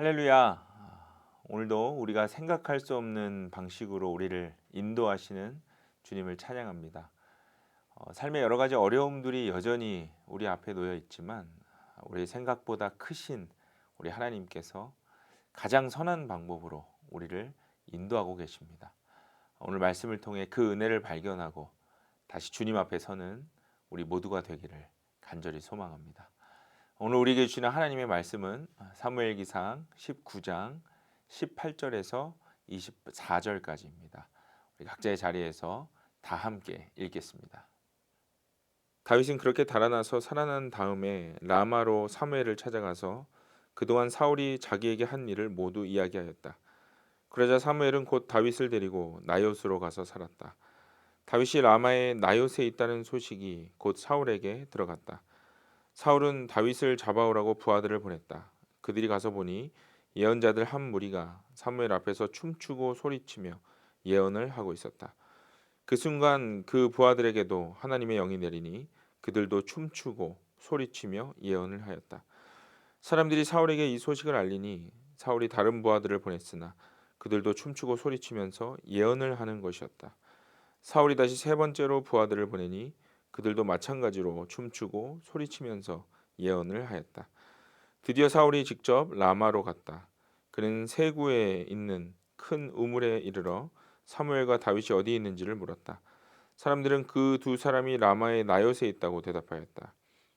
할렐루야. 오늘도 우리가 생각할 수 없는 방식으로 우리를 인도하시는 주님을 찬양합니다. 삶의 여러 가지 어려움들이 여전히 우리 앞에 놓여 있지만 우리 생각보다 크신 우리 하나님께서 가장 선한 방법으로 우리를 인도하고 계십니다. 오늘 말씀을 통해 그 은혜를 발견하고 다시 주님 앞에 서는 우리 모두가 되기를 간절히 소망합니다. 오늘 우리에게 주시는 하나님의 말씀은 사무엘기상 19장 18절에서 24절까지입니다. 우리 각자의 자리에서 다 함께 읽겠습니다. 다윗은 그렇게 달아나서 살아난 다음에 라마로 사무엘을 찾아가서 그동안 사울이 자기에게 한 일을 모두 이야기하였다. 그러자 사무엘은 곧 다윗을 데리고 나요스로 가서 살았다. 다윗이 라마의 나요스에 있다는 소식이 곧 사울에게 들어갔다. 사울은 다윗을 잡아오라고 부하들을 보냈다. 그들이 가서 보니 예언자들 한 무리가 사무엘 앞에서 춤추고 소리치며 예언을 하고 있었다. 그 순간 그 부하들에게도 하나님의 영이 내리니 그들도 춤추고 소리치며 예언을 하였다. 사람들이 사울에게 이 소식을 알리니 사울이 다른 부하들을 보냈으나 그들도 춤추고 소리치면서 예언을 하는 것이었다. 사울이 다시 세 번째로 부하들을 보내니 그들도 마찬가지로 춤추고 소리치면서 예언을 하였다. 드디어 사울이 직접 라마로 갔다. 그는 세구에 있는 큰 우물에 이르러 사무엘과 다윗이 어디 있는지를 물었다. 사람들은 그 두 사람이 라마의 나요스에 있다고 대답하였다.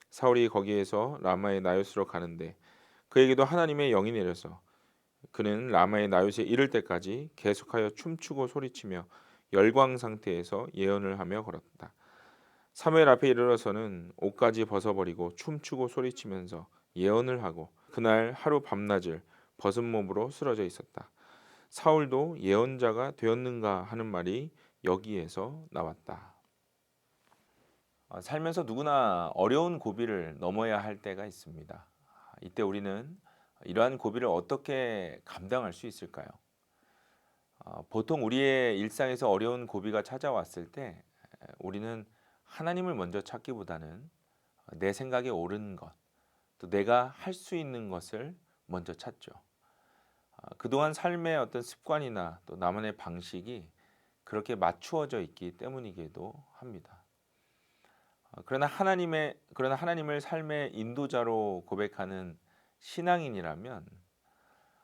사울이 거기에서 라마의 나요스로 가는데 그에게도 하나님의 영이 내려서 그는 라마의 나요스에 이를 때까지 계속하여 춤추고 소리치며 열광 상태에서 예언을 하며 걸었다. 사무엘 앞에 이르러서는 옷까지 벗어버리고 춤추고 소리치면서 예언을 하고 그날 하루 밤낮을 벗은 몸으로 쓰러져 있었다. 사울도 예언자가 되었는가 하는 말이 여기에서 나왔다. 살면서 누구나 어려운 고비를 넘어야 할 때가 있습니다. 이때 우리는 이러한 고비를 어떻게 감당할 수 있을까요? 보통 우리의 일상에서 어려운 고비가 찾아왔을 때 우리는 하나님을 먼저 찾기보다는 내 생각에 옳은 것, 또 내가 할 수 있는 것을 먼저 찾죠. 그동안 삶의 어떤 습관이나 또 나만의 방식이 그렇게 맞추어져 있기 때문이기도 합니다. 그러나 하나님을 삶의 인도자로 고백하는 신앙인이라면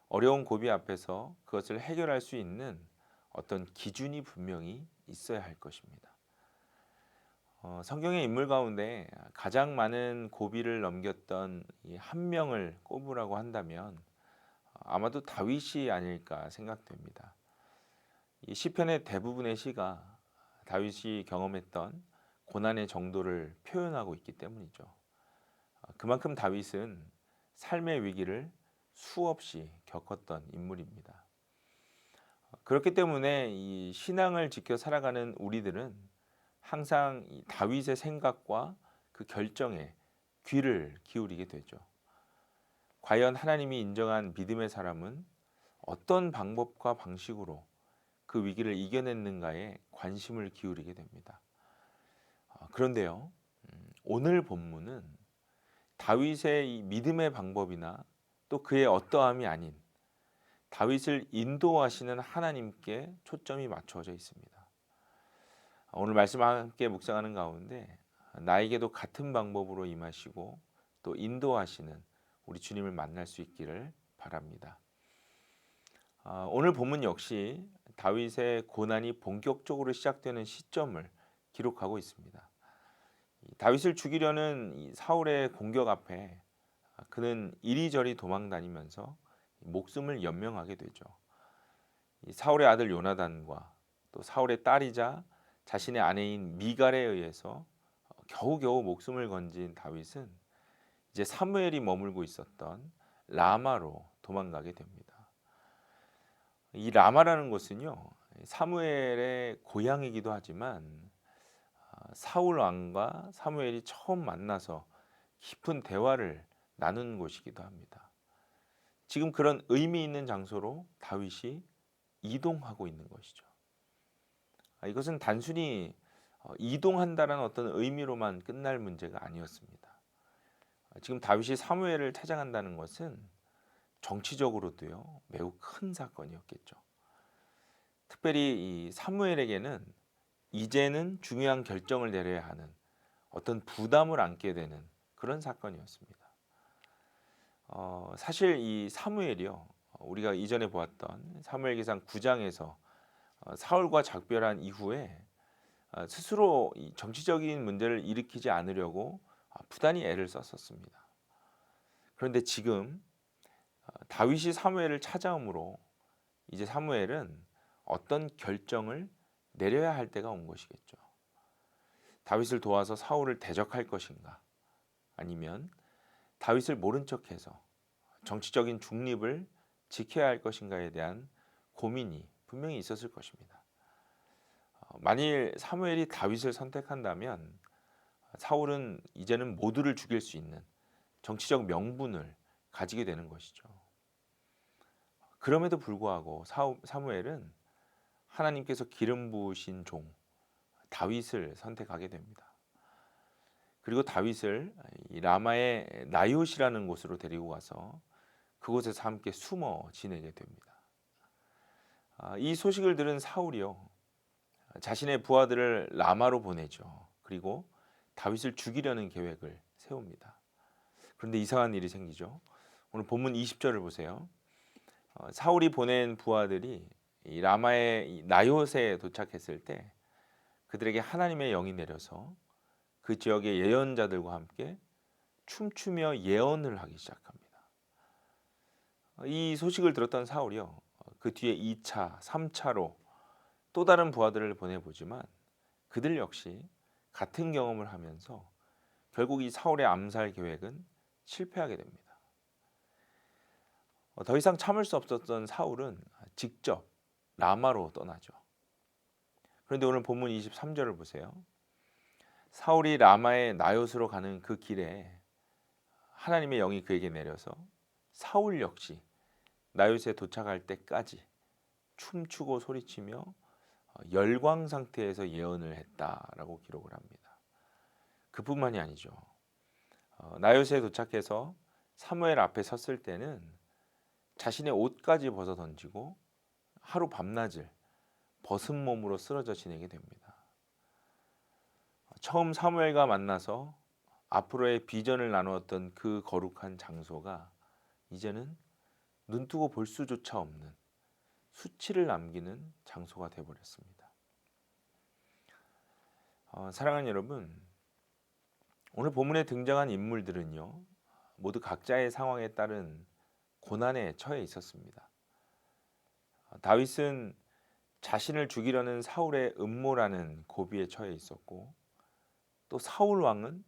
어려운 고비 앞에서 그것을 해결할 수 있는 어떤 기준이 분명히 있어야 할 것입니다. 성경의 인물 가운데 가장 많은 고비를 넘겼던 이 한 명을 꼽으라고 한다면 아마도 다윗이 아닐까 생각됩니다. 이 시편의 대부분의 시가 다윗이 경험했던 고난의 정도를 표현하고 있기 때문이죠. 그만큼 다윗은 삶의 위기를 수없이 겪었던 인물입니다. 그렇기 때문에 이 신앙을 지켜 살아가는 우리들은 항상 이 다윗의 생각과 그 결정에 귀를 기울이게 되죠. 과연 하나님이 인정한 믿음의 사람은 어떤 방법과 방식으로 그 위기를 이겨냈는가에 관심을 기울이게 됩니다. 그런데요, 오늘 본문은 다윗의 이 믿음의 방법이나 또 그의 어떠함이 아닌 다윗을 인도하시는 하나님께 초점이 맞춰져 있습니다. 오늘 말씀 함께 묵상하는 가운데 나에게도 같은 방법으로 임하시고 또 인도하시는 우리 주님을 만날 수 있기를 바랍니다. 오늘 본문 역시 다윗의 고난이 본격적으로 시작되는 시점을 기록하고 있습니다. 다윗을 죽이려는 이 사울의 공격 앞에 그는 이리저리 도망다니면서 목숨을 연명하게 되죠. 이 사울의 아들 요나단과 또 사울의 딸이자 자신의 아내인 미갈에 의해서 겨우겨우 목숨을 건진 다윗은 이제 사무엘이 머물고 있었던 라마로 도망가게 됩니다. 이 라마라는 곳은요, 사무엘의 고향이기도 하지만 사울 왕과 사무엘이 처음 만나서 깊은 대화를 나눈 곳이기도 합니다. 지금 그런 의미 있는 장소로 다윗이 이동하고 있는 것이죠. 이것은 단순히 이동한다는 어떤 의미로만 끝날 문제가 아니었습니다. 지금 다윗이 사무엘을 찾아간다는 것은 정치적으로도요 매우 큰 사건이었겠죠. 특별히 이 사무엘에게는 이제는 중요한 결정을 내려야 하는 어떤 부담을 안게 되는 그런 사건이었습니다. 사실 이 사무엘이요 우리가 이전에 보았던 사무엘기상 9장에서 사울과 작별한 이후에 스스로 이 정치적인 문제를 일으키지 않으려고 부단히 애를 썼었습니다. 그런데 지금 다윗이 사무엘을 찾아옴으로 이제 사무엘은 어떤 결정을 내려야 할 때가 온 것이겠죠. 다윗을 도와서 사울을 대적할 것인가? 아니면 다윗을 모른 척해서 정치적인 중립을 지켜야 할 것인가에 대한 고민이 분명히 있었을 것입니다. 만일 사무엘이 다윗을 선택한다면 사울은 이제는 모두를 죽일 수 있는 정치적 명분을 가지게 되는 것이죠. 그럼에도 불구하고 사무엘은 하나님께서 기름 부으신 종 다윗을 선택하게 됩니다. 그리고 다윗을 이 라마의 나요시라는 곳으로 데리고 가서 그곳에서 함께 숨어 지내게 됩니다. 이 소식을 들은 사울이요 자신의 부하들을 라마로 보내죠. 그리고 다윗을 죽이려는 계획을 세웁니다. 그런데 이상한 일이 생기죠. 오늘 본문 20절을 보세요. 사울이 보낸 부하들이 이 라마의 이 나요세에 도착했을 때 그들에게 하나님의 영이 내려서 그 지역의 예언자들과 함께 춤추며 예언을 하기 시작합니다. 이 소식을 들었던 사울이요 그 뒤에 2차, 3차로 또 다른 부하들을 보내보지만 그들 역시 같은 경험을 하면서 결국 이 사울의 암살 계획은 실패하게 됩니다. 더 이상 참을 수 없었던 사울은 직접 라마로 떠나죠. 그런데 오늘 본문 23절을 보세요. 사울이 라마의 나요스로 가는 그 길에 하나님의 영이 그에게 내려서 사울 역시 나요스에 도착할 때까지 춤추고 소리치며 열광 상태에서 예언을 했다라고 기록을 합니다. 그뿐만이 아니죠. 나요스에 도착해서 사무엘 앞에 섰을 때는 자신의 옷까지 벗어 던지고 하루 밤낮을 벗은 몸으로 쓰러져 지내게 됩니다. 처음 사무엘과 만나서 앞으로의 비전을 나누었던 그 거룩한 장소가 이제는 눈뜨고 볼 수조차 없는 수치를 남기는 장소가 되어버렸습니다. 사랑하는 여러분, 오늘 본문에 등장한 인물들은요 모두 각자의 상황에 따른 고난에 처해 있었습니다. 다윗은 자신을 죽이려는 사울의 음모라는 고비에 처해 있었고 또 사울 왕은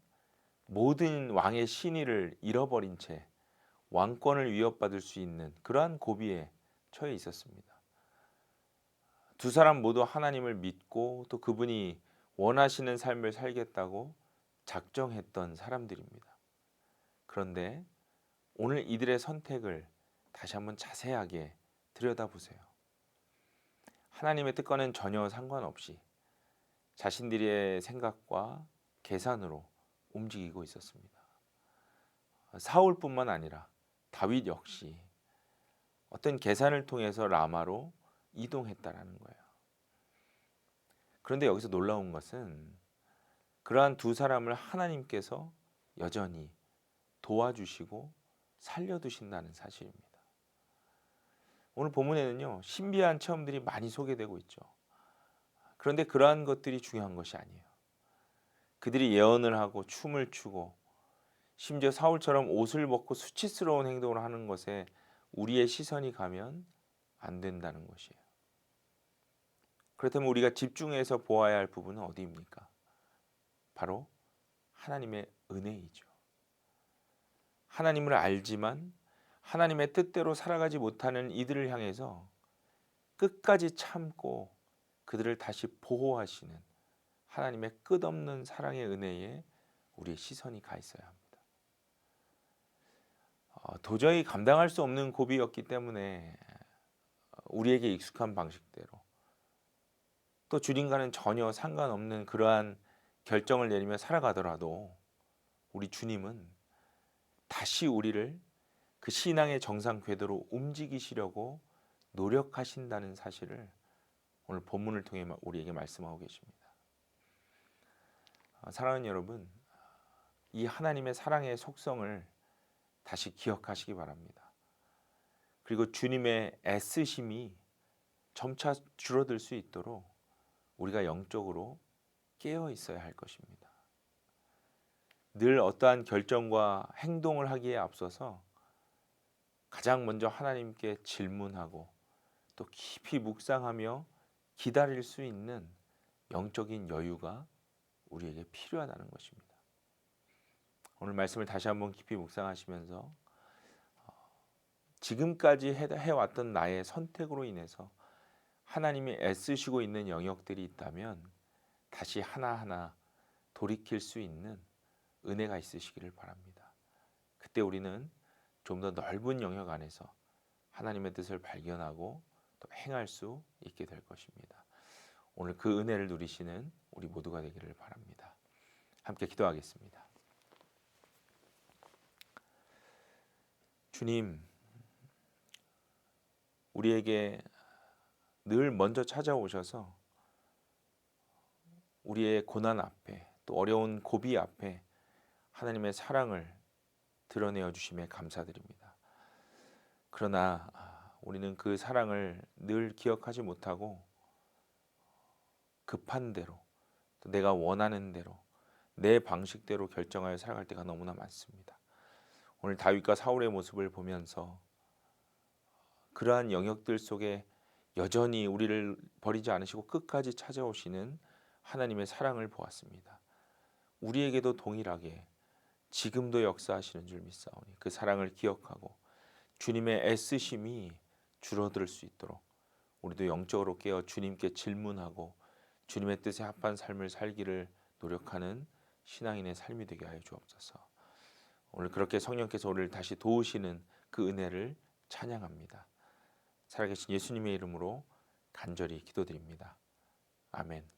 모든 왕의 신의를 잃어버린 채 왕권을 위협받을 수 있는 그러한 고비에 처해 있었습니다. 두 사람 모두 하나님을 믿고 또 그분이 원하시는 삶을 살겠다고 작정했던 사람들입니다. 그런데 오늘 이들의 선택을 다시 한번 자세하게 들여다보세요. 하나님의 뜻과는 전혀 상관없이 자신들의 생각과 계산으로 움직이고 있었습니다. 사울뿐만 아니라 다윗 역시 어떤 계산을 통해서 라마로 이동했다라는 거예요. 그런데 여기서 놀라운 것은 그러한 두 사람을 하나님께서 여전히 도와주시고 살려두신다는 사실입니다. 오늘 본문에는요 신비한 체험들이 많이 소개되고 있죠. 그런데 그러한 것들이 중요한 것이 아니에요. 그들이 예언을 하고 춤을 추고 심지어 사울처럼 옷을 벗고 수치스러운 행동을 하는 것에 우리의 시선이 가면 안 된다는 것이에요. 그렇다면 우리가 집중해서 보아야 할 부분은 어디입니까? 바로 하나님의 은혜이죠. 하나님을 알지만 하나님의 뜻대로 살아가지 못하는 이들을 향해서 끝까지 참고 그들을 다시 보호하시는 하나님의 끝없는 사랑의 은혜에 우리의 시선이 가 있어야 합니다. 도저히 감당할 수 없는 고비였기 때문에 우리에게 익숙한 방식대로 또 주님과는 전혀 상관없는 그러한 결정을 내리며 살아가더라도 우리 주님은 다시 우리를 그 신앙의 정상 궤도로 움직이시려고 노력하신다는 사실을 오늘 본문을 통해 우리에게 말씀하고 계십니다. 사랑하는 여러분, 이 하나님의 사랑의 속성을 다시 기억하시기 바랍니다. 그리고 주님의 애쓰심이 점차 줄어들 수 있도록 우리가 영적으로 깨어 있어야 할 것입니다. 늘 어떠한 결정과 행동을 하기에 앞서서 가장 먼저 하나님께 질문하고 또 깊이 묵상하며 기다릴 수 있는 영적인 여유가 우리에게 필요하다는 것입니다. 오늘 말씀을 다시 한번 깊이 묵상하시면서 지금까지 해왔던 나의 선택으로 인해서 하나님이 애쓰시고 있는 영역들이 있다면 다시 하나하나 돌이킬 수 있는 은혜가 있으시기를 바랍니다. 그때 우리는 좀 더 넓은 영역 안에서 하나님의 뜻을 발견하고 또 행할 수 있게 될 것입니다. 오늘 그 은혜를 누리시는 우리 모두가 되기를 바랍니다. 함께 기도하겠습니다. 주님, 우리에게 늘 먼저 찾아오셔서 우리의 고난 앞에 또 어려운 고비 앞에 하나님의 사랑을 드러내어 주심에 감사드립니다. 그러나 우리는 그 사랑을 늘 기억하지 못하고 급한 대로 또 내가 원하는 대로 내 방식대로 결정하여 살아갈 때가 너무나 많습니다. 오늘 다윗과 사울의 모습을 보면서 그러한 영역들 속에 여전히 우리를 버리지 않으시고 끝까지 찾아오시는 하나님의 사랑을 보았습니다. 우리에게도 동일하게 지금도 역사하시는 줄 믿사오니 그 사랑을 기억하고 주님의 애쓰심이 줄어들 수 있도록 우리도 영적으로 깨어 주님께 질문하고 주님의 뜻에 합한 삶을 살기를 노력하는 신앙인의 삶이 되게 하여 주옵소서. 오늘 그렇게 성령께서 우리를 다시 도우시는 그 은혜를 찬양합니다. 살아계신 예수님의 이름으로 간절히 기도드립니다. 아멘.